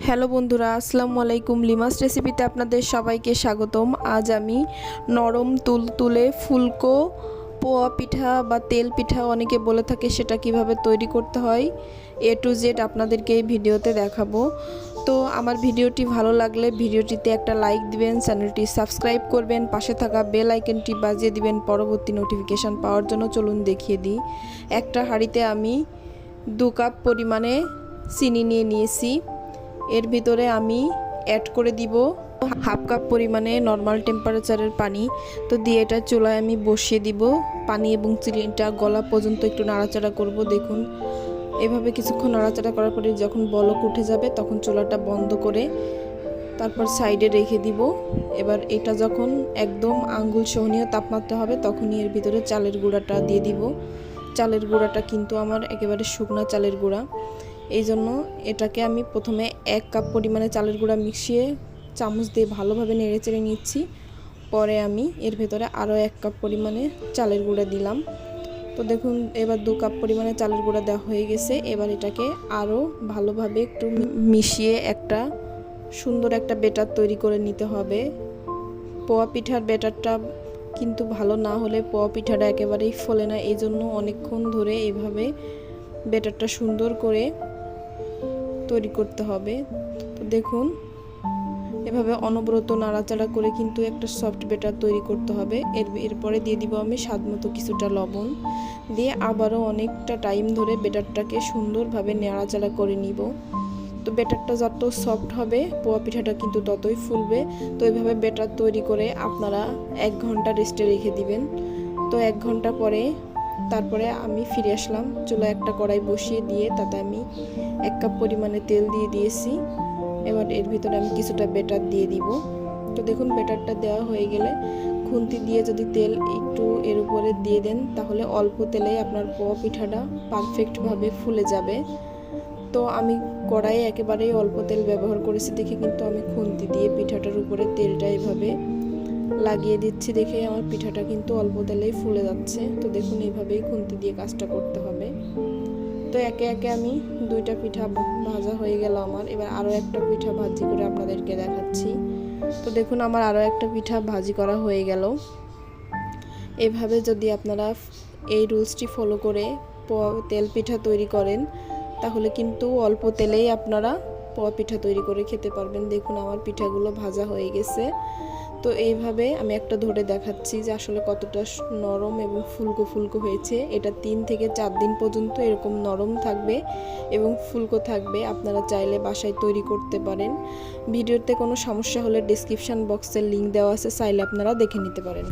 Hello বন্ধুরা, আসসালামু আলাইকুম। লিমাস রেসিপিতে আপনাদের সবাইকে স্বাগতম। আজ আমি নরম তুলতুলে ফুলকো পোয়া পিঠা বা তেল পিঠা অনেকে বলে থাকে, সেটা কিভাবে তৈরি করতে হয় A to Z আপনাদেরকে এই ভিডিওতে দেখাবো। তো আমার ভিডিওটি ভালো লাগলে ভিডিওটিতে একটা লাইক দিবেন, চ্যানেলটি সাবস্ক্রাইব করবেন, পাশে থাকা বেল আইকনটি বাজিয়ে দিবেন পরবর্তী নোটিফিকেশান পাওয়ার জন্য। চলুন দেখিয়ে দিই। একটা হাঁড়িতে আমি 2 কাপ পরিমাণে চিনি নিয়ে নিয়েছি। এর ভিতরে আমি অ্যাড করে দিব হাফ কাপ পরিমাণে নর্মাল টেম্পারেচারের পানি। তো দিয়ে এটা চুলায় আমি বসিয়ে দিব। পানি এবং চিনিটা গলা পর্যন্ত একটু নাড়াচাড়া করব। দেখুন, এভাবে কিছুক্ষণ নাড়াচাড়া করার পরে যখন বলক উঠে যাবে তখন চুলাটা বন্ধ করে তারপর সাইডে রেখে দিব। এবার এটা যখন একদম আঙ্গুল সহনীয় তাপমাত্রা হবে তখনই এর ভিতরে চালের গুঁড়াটা দিয়ে দিব। চালের গুঁড়াটা কিন্তু আমার একেবারে শুকনা চালের গুঁড়া, এই জন্য এটাকে আমি প্রথমে 1 কাপ পরিমাণে চালের গুঁড়া মিশিয়ে চামচ দিয়ে ভালোভাবে নেড়েচেড়ে নিচ্ছি। পরে আমি এর ভেতরে আরও 1 কাপ পরিমাণে চালের গুঁড়া দিলাম। তো দেখুন, এবার 2 কাপ পরিমাণে চালের গুঁড়া দেওয়া হয়ে গেছে। এবার এটাকে আরও ভালোভাবে একটু মিশিয়ে একটা সুন্দর একটা ব্যাটার তৈরি করে নিতে হবে। পোয়া পিঠার ব্যাটারটা কিন্তু ভালো না হলে পোয়া পিঠাটা একেবারেই ফলে না, এই জন্য অনেকক্ষণ ধরে এভাবে ব্যাটারটা সুন্দর করে তৈরি করতে হবে। তো দেখুন, এভাবে অনবরত নাড়াচাড়া করে কিন্তু একটা সফট ব্যাটার তৈরি করতে হবে। এরপরে দিয়ে দিব আমি স্বাদমতো কিছুটা লবণ, দিয়ে আবারও অনেকটা টাইম ধরে ব্যাটারটাকে সুন্দরভাবে নাড়াচাড়া করে নিব। তো ব্যাটারটা যত সফট হবে পোয়া পিঠাটা কিন্তু ততই ফুলবে। তো এইভাবে ব্যাটার তৈরি করে আপনারা 1 ঘন্টা রেস্টে রেখে দিবেন। তো 1 ঘন্টা পরে তারপরে আমি ফিরে আসলাম। চুলায় একটা কড়াই বসিয়ে দিয়ে তাতে আমি 1 কাপ পরিমাণে তেল দিয়ে দিয়েছি। এবার এর ভিতরে আমি কিছুটা ব্যাটার দিয়ে দিব। তো দেখুন, ব্যাটারটা দেওয়া হয়ে গেলে খুন্তি দিয়ে যদি তেল একটু এর উপরে দিয়ে দেন তাহলে অল্প তেলেই আপনার পোয়া পিঠাটা পারফেক্টভাবে ফুলে যাবে। তো আমি কড়াইয়ে একেবারেই অল্প তেল ব্যবহার করেছি দেখে কিন্তু আমি খুন্তি দিয়ে পিঠাটার উপরে তেলটা এভাবে লাগিয়ে দিচ্ছি, দেখে আমার পিঠাটা কিন্তু অল্প তেলেই ফুলে যাচ্ছে। তো দেখুন, এইভাবেই খুন্তি দিয়ে কাজটা করতে হবে। তো একে একে আমি 2টা পিঠা ভাজা হয়ে গেল আমার। এবার আরও একটা পিঠা ভাজি করে আপনাদেরকে দেখাচ্ছি। তো দেখুন, আমার আরও একটা পিঠা ভাজি করা হয়ে গেল। এভাবে যদি আপনারা এই রুলসটি ফলো করে তেল পিঠা তৈরি করেন তাহলে কিন্তু অল্প তেলেই আপনারা পোয়া পিঠা তৈরি করে খেতে পারবেন। দেখুন, আমার পিঠাগুলো ভাজা হয়ে গেছে। তো এইভাবে আমি একটা ধরে দেখাচ্ছি যে আসলে কতটা নরম এবং ফুলকো ফুলকো হয়েছে। এটা 3 থেকে 4 দিন পর্যন্ত এরকম নরম থাকবে এবং ফুলকো থাকবে। আপনারা চাইলে বাসায় তৈরি করতে পারেন। ভিডিওতে কোনো সমস্যা হলে ডেসক্রিপশন বক্সের লিঙ্ক দেওয়া আছে, চাইলে আপনারা দেখে নিতে পারেন।